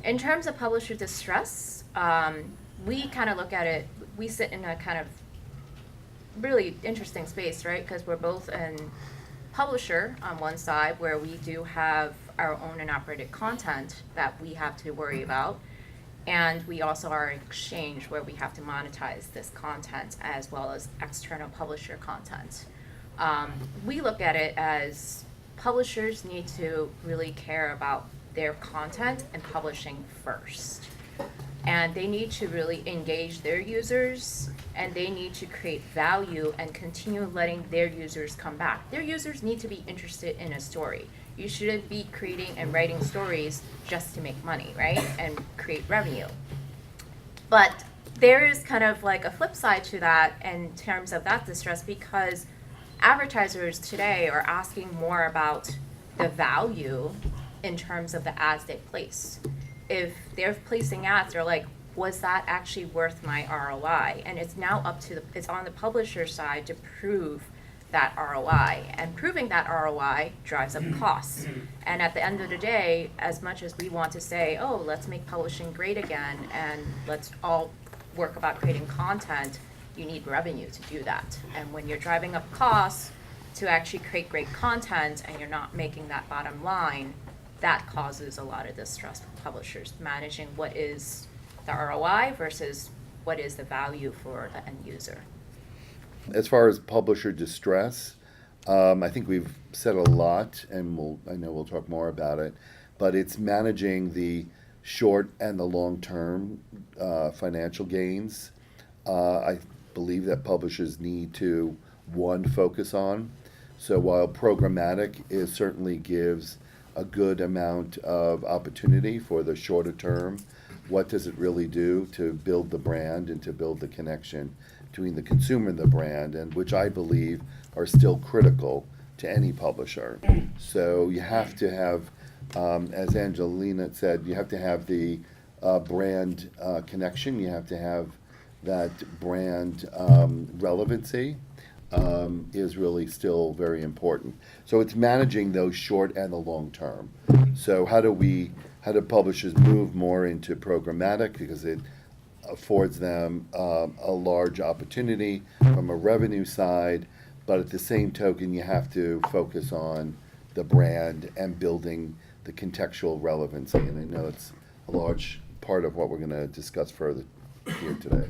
In terms of publisher distress, we kind of look at it, we sit in a kind of really interesting space, right? Because we're both in publisher on one side where we do have our own and operated content that we have to worry about. And we also are an exchange where we have to monetize this content as well as external publisher content. We look at it as publishers need to really care about their content and publishing first. And they need to really engage their users, and they need to create value and continue letting their users come back. Their users need to be interested in a story. You shouldn't be creating and writing stories just to make money, right? And create revenue. But there is kind of like a flip side to that in terms of that distress, because advertisers today are asking more about the value in terms of the ads they place. If they're placing ads, they're like, was that actually worth my ROI? And it's now up to it's on the publisher side to prove that ROI. And proving that ROI drives up costs. And at the end of the day, as much as we want to say, oh, let's make publishing great again and let's all work about creating content, you need revenue to do that. And when you're driving up costs to actually create great content and you're not making that bottom line, that causes a lot of distress for publishers, managing what is the ROI versus what is the value for the end user. As far as publisher distress, I think we've said a lot, and I know we'll talk more about it, but it's managing the short and the long-term financial gains. I believe that publishers need to, one, focus on. So while programmatic certainly gives a good amount of opportunity for the shorter term, what does it really do to build the brand and to build the connection between the consumer and the brand, and which I believe are still critical to any publisher. So you have to have, as Angelina said, you have to have the brand connection, you have to have that brand relevancy. Is really still very important. So it's managing those short and the long term. So how do publishers move more into programmatic, because it affords them a large opportunity from a revenue side, but at the same token you have to focus on the brand and building the contextual relevancy. And I know it's a large part of what we're going to discuss further here today.